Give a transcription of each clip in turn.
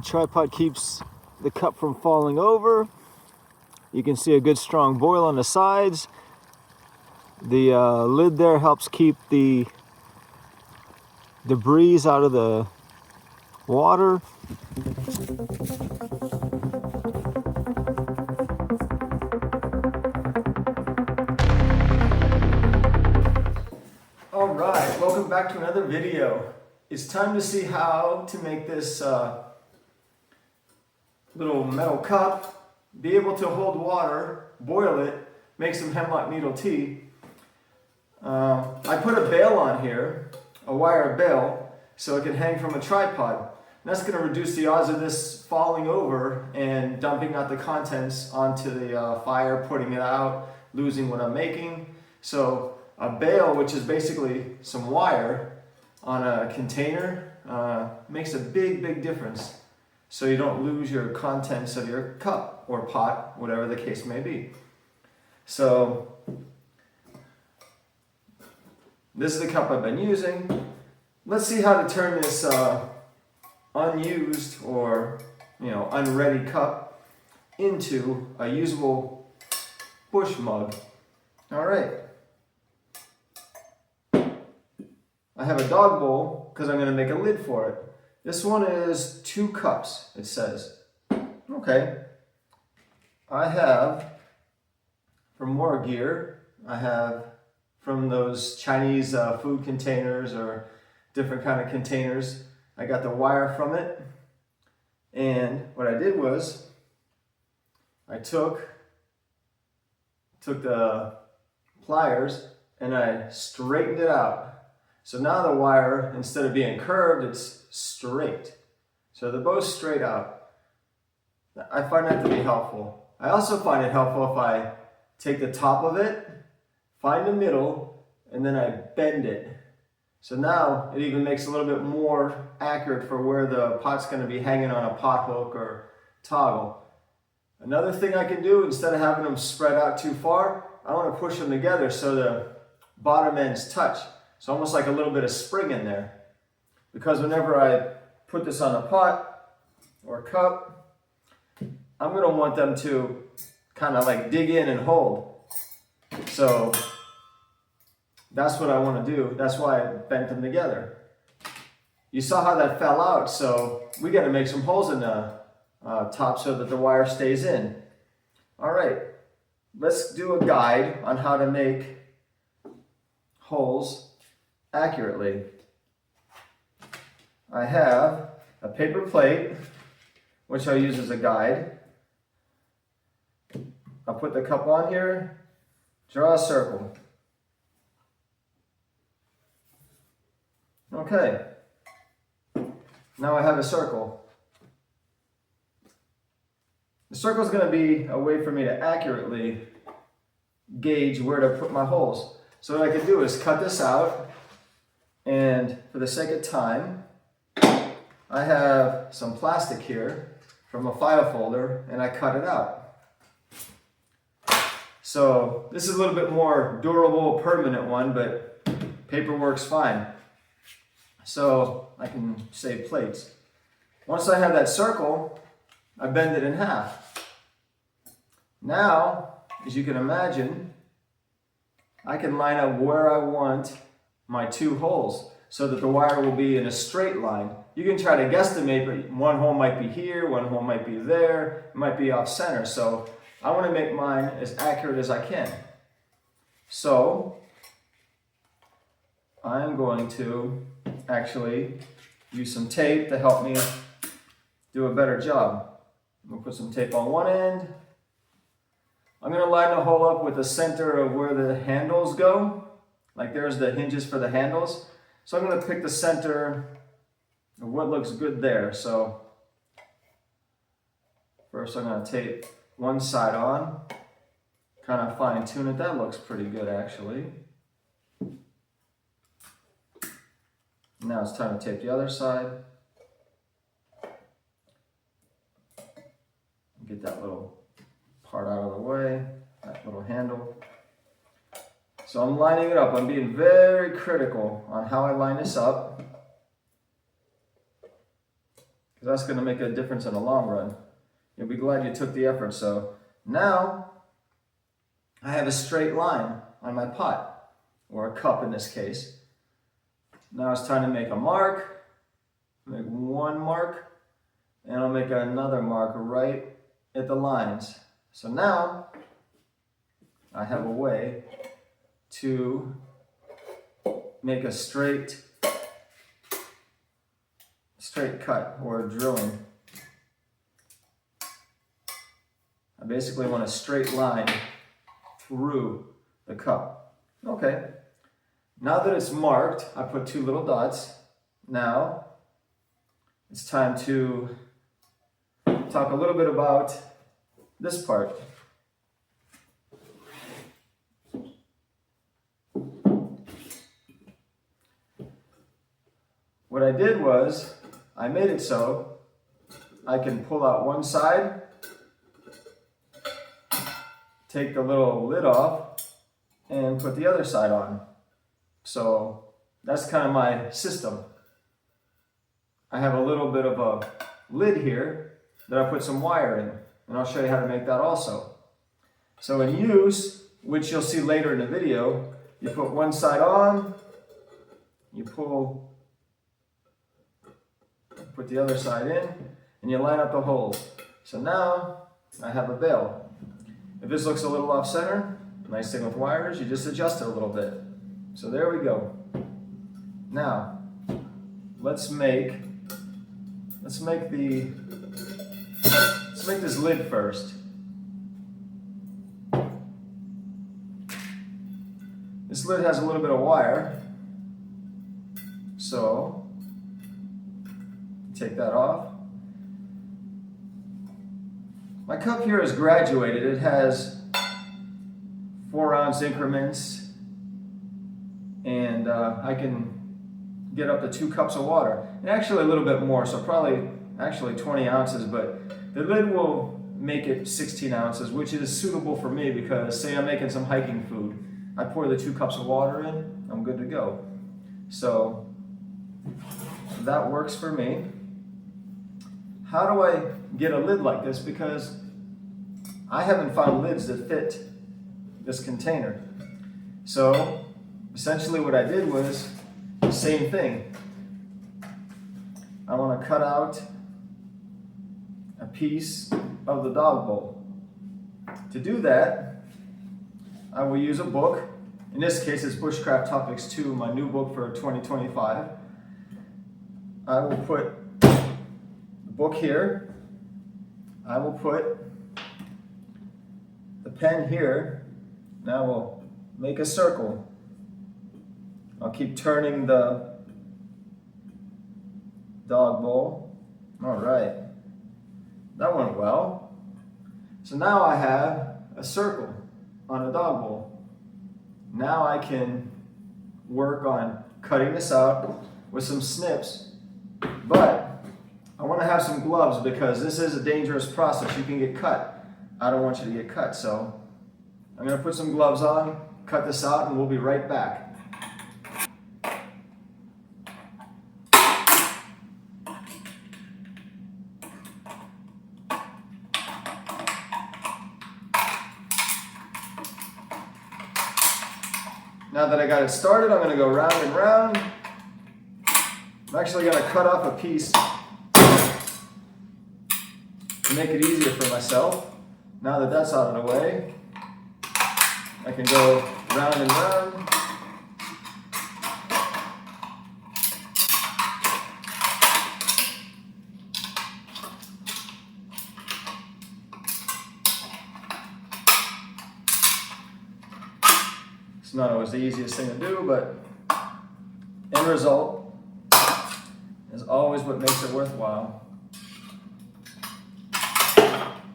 tripod keeps the cup from falling over. You can see a good strong boil on the sides. The lid there helps keep the debris out of the water. Alright, welcome back to another video. It's time to see how to make this little metal cup be able to hold water, boil it, make some hemlock needle tea. I put a bail on here, a wire bail, so it can hang from a tripod. And that's going to reduce the odds of this falling over and dumping out the contents onto the fire, putting it out, losing what I'm making. So a bail, which is basically some wire on a container, makes a big difference. So you don't lose your contents of your cup or pot, whatever the case may be. So this is the cup I've been using. Let's see how to turn this unused or unready cup into a usable bush mug. All right. I have a dog bowl because I'm going to make a lid for it. This one is 2 cups, it says. Okay. I have, for more gear, I have from those Chinese food containers or different kind of containers. I got the wire from it. And what I did was I took the pliers and I straightened it out. So now the wire, instead of being curved, it's straight. So they're both straight out. I find that to be helpful. I also find it helpful if I take the top of it, find the middle, and then I bend it. So now it even makes it a little bit more accurate for where the pot's going to be hanging on a pot hook or toggle. Another thing I can do, instead of having them spread out too far, I want to push them together so the bottom ends touch. It's almost like a little bit of spring in there. Because whenever I put this on a pot or cup, I'm going to want them to kind of like dig in and hold. So that's what I want to do. That's why I bent them together. You saw how that fell out, so we got to make some holes in the top so that the wire stays in. All right, let's do a guide on how to make holes accurately. I have a paper plate, which I'll use as a guide. I'll put the cup on here, draw a circle. Okay, now I have a circle. The circle is going to be a way for me to accurately gauge where to put my holes. So what I can do is cut this out, and for the sake of time, I have some plastic here from a file folder, and I cut it out. So this is a little bit more durable, permanent one, but paper works fine. So I can save plates. Once I have that circle, I bend it in half. Now, as you can imagine, I can line up where I want my 2 holes so that the wire will be in a straight line. You can try to guesstimate, but one hole might be here, one hole might be there, it might be off center. So I want to make mine as accurate as I can. So I'm going to actually use some tape to help me do a better job. I'm going to put some tape on one end. I'm going to line the hole up with the center of where the handles go. Like there's the hinges for the handles. So I'm going to pick the center of what looks good there. So first I'm going to tape one side on, kind of fine tune it. That looks pretty good actually. Now it's time to tape the other side. Get that little part out of the way, that little handle. So I'm lining it up. I'm being very critical on how I line this up, because that's going to make a difference in the long run. You'll be glad you took the effort. So now I have a straight line on my pot, or a cup in this case. Now it's time to make a mark. Make one mark, and I'll make another mark right at the lines. So now I have a way to make a straight cut or drilling. I basically want a straight line through the cup. Okay, now that it's marked, I put 2 little dots. Now it's time to talk a little bit about this part. What I did was, I made it so I can pull out one side, take the little lid off, and put the other side on. So that's kind of my system. I have a little bit of a lid here that I put some wire in, and I'll show you how to make that also. So in use, which you'll see later in the video, you put one side on, you put the other side in, and you line up the holes. So now I have a bail. If this looks a little off center, nice thing with wires, you just adjust it a little bit. So there we go. Now let's make this lid first. This lid has a little bit of wire, so take that off. My cup here is graduated. It has 4-ounce increments, and I can get up to 2 cups of water, and actually a little bit more, so probably actually 20 ounces, but the lid will make it 16 ounces, which is suitable for me because say I'm making some hiking food, I pour the 2 cups of water in, I'm good to go. So that works for me. How do I get a lid like this? Because I haven't found lids that fit this container. So essentially what I did was the same thing. I want to cut out a piece of the dog bowl. To do that, I will use a book. In this case, it's Bushcraft Topics 2, my new book for 2025. I will put book here. I will put the pen here. Now we'll make a circle. I'll keep turning the dog bowl. All right, that went well. So now I have a circle on a dog bowl. Now I can work on cutting this out with some snips, but I want to have some gloves because this is a dangerous process. You can get cut. I don't want you to get cut, so I'm going to put some gloves on, cut this out, and we'll be right back. Now that I got it started, I'm going to go round and round. I'm actually going to cut off a piece to make it easier for myself. Now that that's out of the way, I can go round and round. It's not always the easiest thing to do, but end result is always what makes it worthwhile.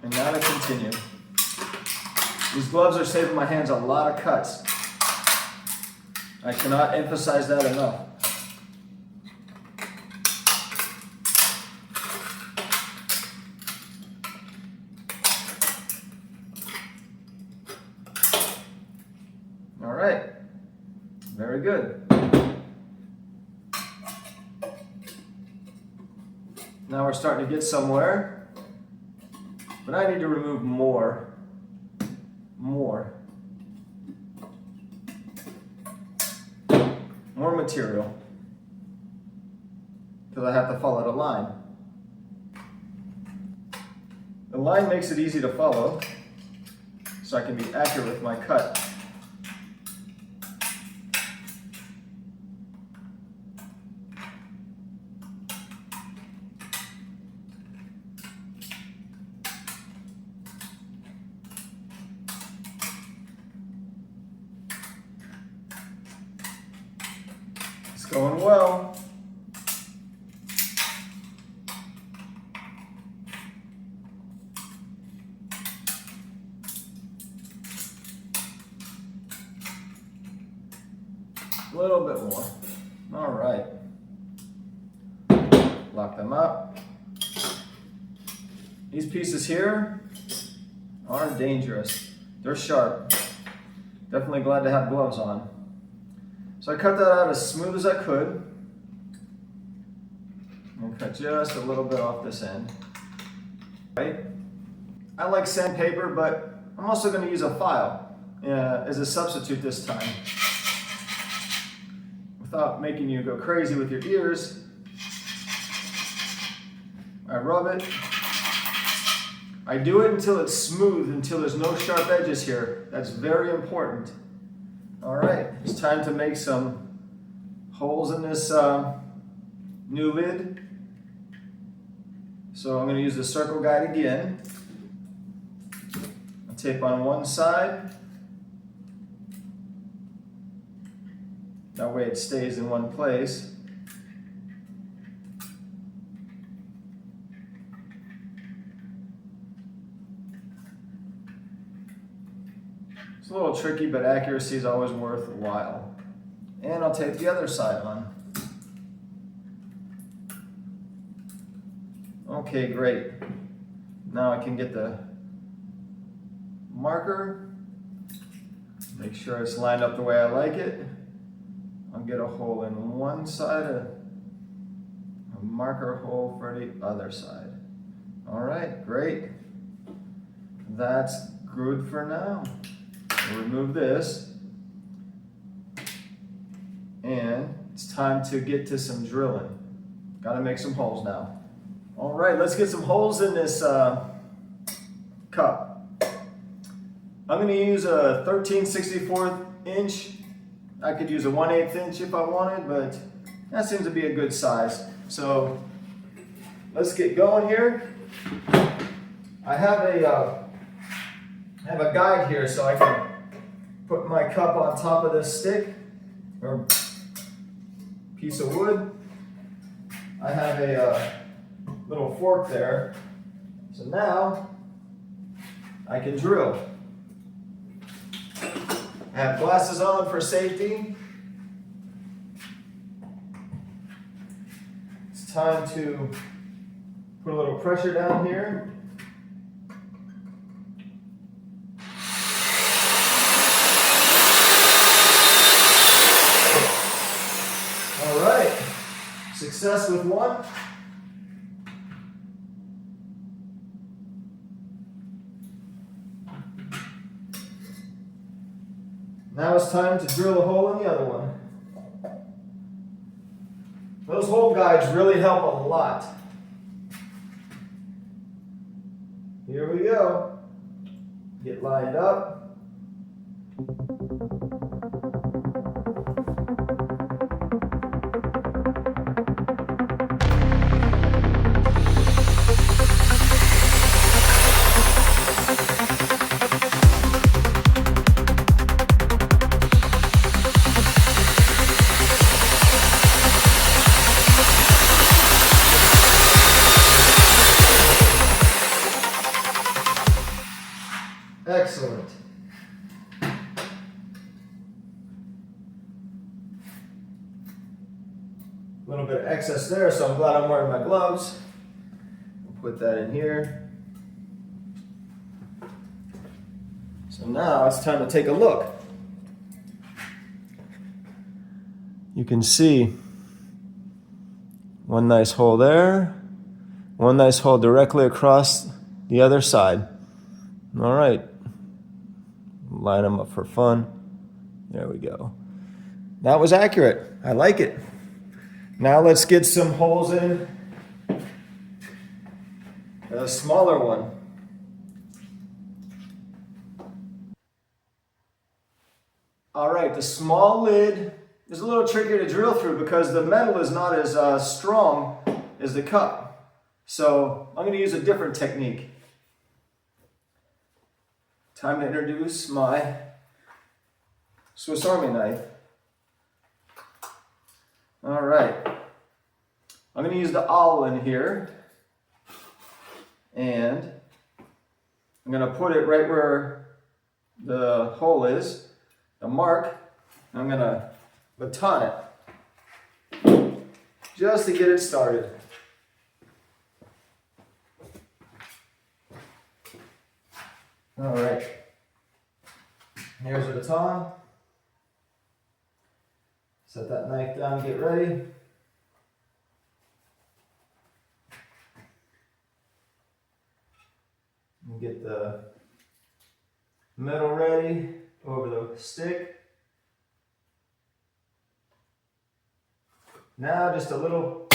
And now to continue. These gloves are saving my hands a lot of cuts. I cannot emphasize that enough. All right, very good. Now we're starting to get somewhere, but I need to remove more material because I have to follow the line. The line makes it easy to follow, so I can be accurate with my cut. It's going well. A little bit more. All right. Lock them up. These pieces here are dangerous. They're sharp. Definitely glad to have gloves on. So I cut that out as smooth as I could. And cut just a little bit off this end. Right? I like sandpaper, but I'm also going to use a file as a substitute this time. Without making you go crazy with your ears, I rub it. I do it until it's smooth, until there's no sharp edges here. That's very important. All right, it's time to make some holes in this new lid. So I'm going to use the circle guide again. I'll tape on one side. That way it stays in one place. It's a little tricky, but accuracy is always worthwhile. And I'll tape the other side on. Okay, great. Now I can get the marker, make sure it's lined up the way I like it. I'll get a hole in one side, a marker hole for the other side. All right, great. That's good for now. We'll remove this. And it's time to get to some drilling. Gotta make some holes now. All right, let's get some holes in this cup. I'm gonna use a 13/64 inch. I could use a 1/8 inch if I wanted, but that seems to be a good size. So let's get going here. I have a guide here so I can put my cup on top of this stick or piece of wood. I have a little fork there. So now I can drill. I have glasses on for safety. It's time to put a little pressure down here. All right, success with one. Now it's time to drill a hole in the other one. Those hole guides really help a lot. Here we go. Get lined up. Excellent. A little bit of excess there, so I'm glad I'm wearing my gloves. I'll put that in here. So now it's time to take a look. You can see one nice hole there, One nice hole directly across the other side. All right. Line them up for fun. There we go. That was accurate. I like it. Now let's get some holes in a smaller one. All right, the small lid is a little trickier to drill through because the metal is not as strong as the cup. So I'm going to use a different technique. Time to introduce my Swiss Army knife. All right, I'm going to use the awl in here, and I'm going to put it right where the hole is, the mark. I'm going to baton it just to get it started. All right, here's the baton. Set that knife down, get ready. And get the metal ready over the stick. Now just a little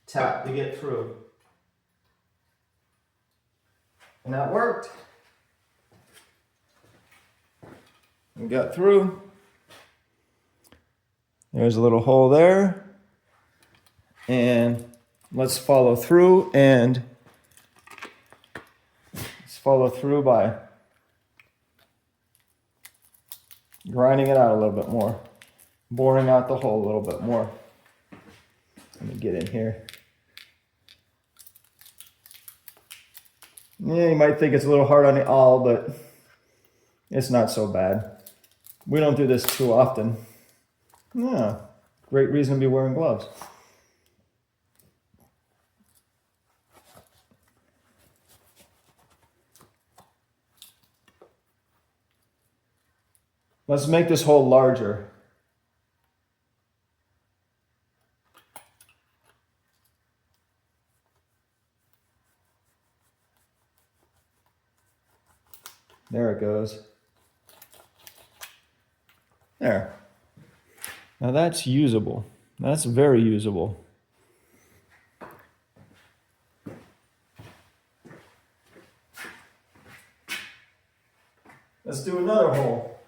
tap to get through. And that worked. We got through. There's a little hole there. And let's follow through, and let's follow through by grinding it out a little bit more, boring out the hole a little bit more. Let me get in here. Yeah, you might think it's a little hard on the awl, but it's not so bad. We don't do this too often. Yeah, great reason to be wearing gloves. Let's make this hole larger. There it goes. There. Now that's usable. That's very usable. Let's do another hole.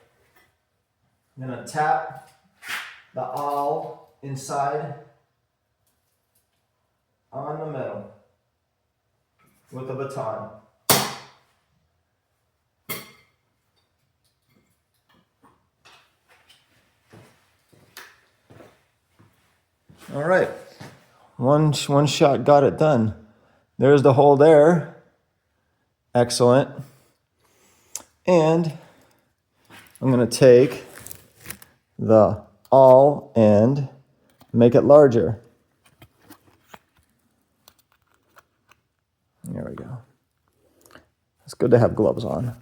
I'm going to tap the awl inside on the metal with a baton. All right, one shot got it done. There's the hole there. Excellent. And I'm going to take the awl and make it larger. There we go. It's good to have gloves on.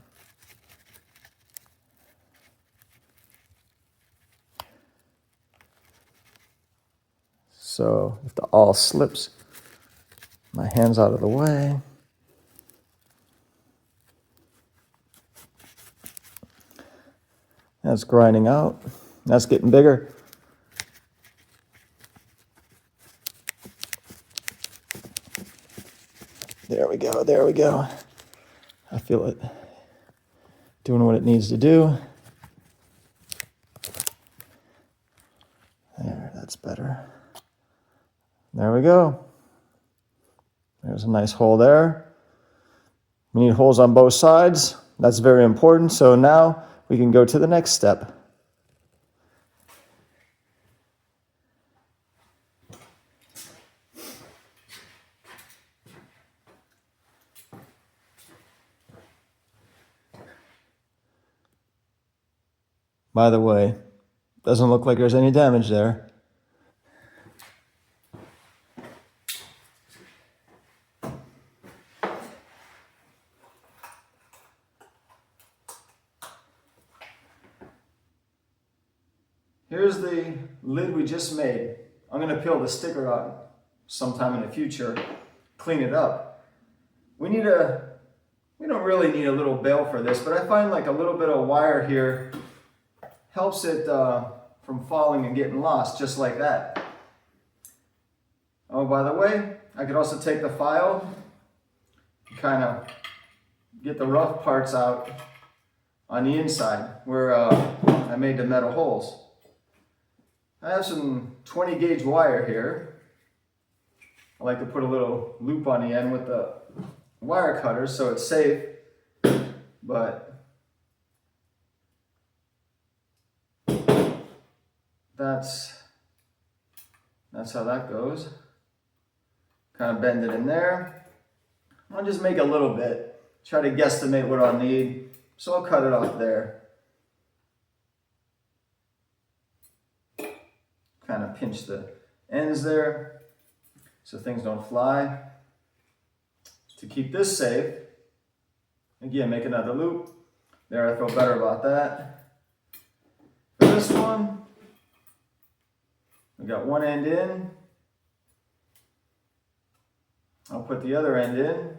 So if the awl slips, my hand's out of the way. That's grinding out. That's getting bigger. There we go, there we go. I feel it doing what it needs to do. There, that's better. There we go. There's a nice hole there. We need holes on both sides. That's very important. So now we can go to the next step. By the way, doesn't look like there's any damage there. Here's the lid we just made. I'm going to peel the sticker out sometime in the future. clean it up. We don't really need a little bail for this, but I find like a little bit of wire here helps it from falling and getting lost, just like that. Oh, by the way, I could also take the file, kind of get the rough parts out on the inside where I made the metal holes. I have some 20 gauge wire here. I like to put a little loop on the end with the wire cutter so it's safe, but that's how that goes. Kind of bend it in there. I'll just make a little bit, try to guesstimate what I'll need, so I'll cut it off there. Kind of pinch the ends there so things don't fly. To keep this safe, again, make another loop. There, I feel better about that. For this one, we got one end in. I'll put the other end in.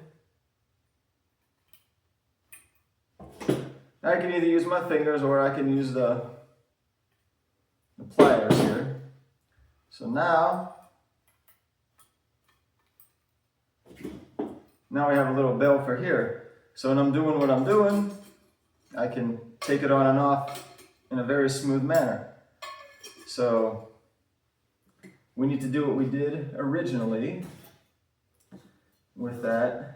I can either use my fingers or I can use the pliers here. So now we have a little bail for here. So when I'm doing what I'm doing, I can take it on and off in a very smooth manner. So we need to do what we did originally with that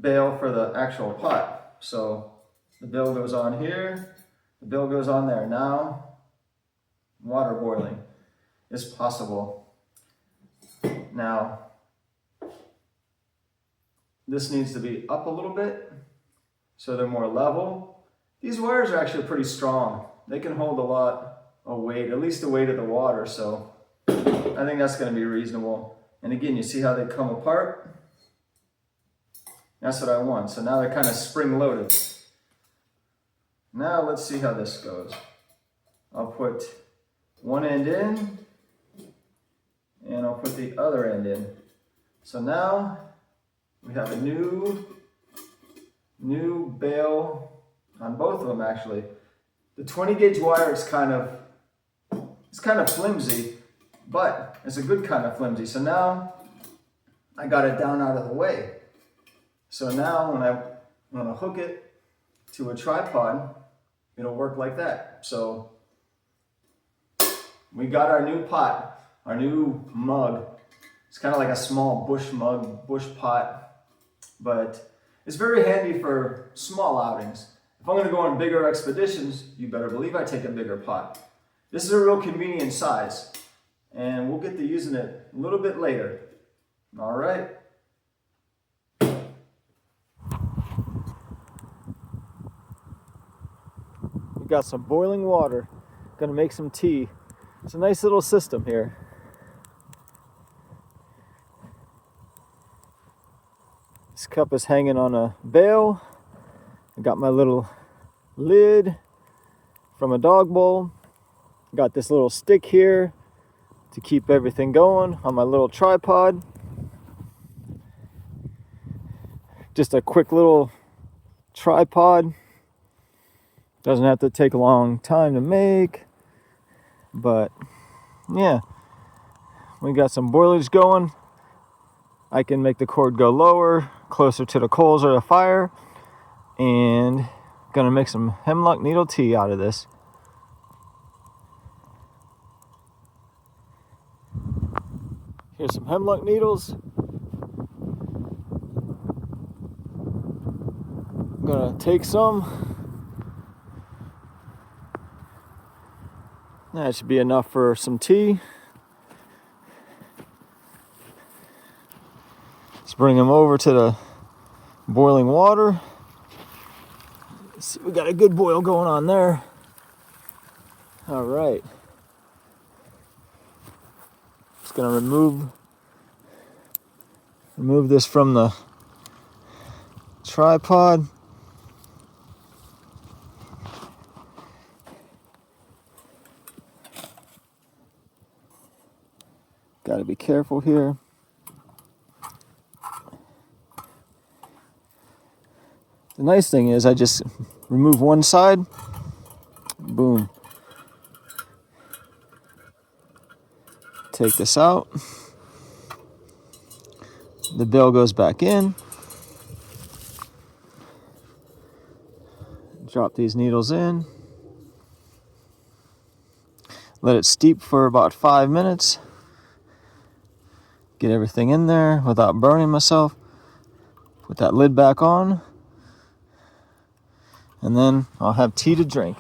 bail for the actual pot. So the bail goes on here, the bail goes on there. Now water boiling is possible. Now this needs to be up a little bit so they're more level. These wires are actually pretty strong. They can hold a lot of weight, at least the weight of the water, so I think that's going to be reasonable. And again, you see how they come apart? That's what I want. So now they're kind of spring-loaded. Now let's see how this goes. I'll put one end in, and I'll put the other end in. So now we have a new bail on both of them, actually. The 20 gauge wire is kind of flimsy, but it's a good kind of flimsy. So now I got it down out of the way. So now when I hook it to a tripod, it'll work like that. So we got our new pot, our new mug. It's kind of like a small bush mug, bush pot, but it's very handy for small outings. If I'm going to go on bigger expeditions, you better believe I take a bigger pot. This is a real convenient size, and we'll get to using it a little bit later. All right. We got some boiling water. Gonna make some tea. It's a nice little system here. This cup is hanging on a bail. I got my little lid from a dog bowl. Got this little stick here to keep everything going on my little tripod. Just a quick little tripod. Doesn't have to take a long time to make, but yeah, we got some boilage going. I can make the cord go lower, closer to the coals or the fire, and gonna make some hemlock needle tea out of this. Here's some hemlock needles. I'm gonna take some. That should be enough for some tea. Let's bring them over to the boiling water. Let's see, we got a good boil going on there. All right. Just gonna remove this from the tripod. Got to be careful here. The nice thing is I just remove one side, boom. Take this out. The bill goes back in. Drop these needles in. Let it steep for about 5 minutes. Get everything in there without burning myself. Put that lid back on. And then I'll have tea to drink.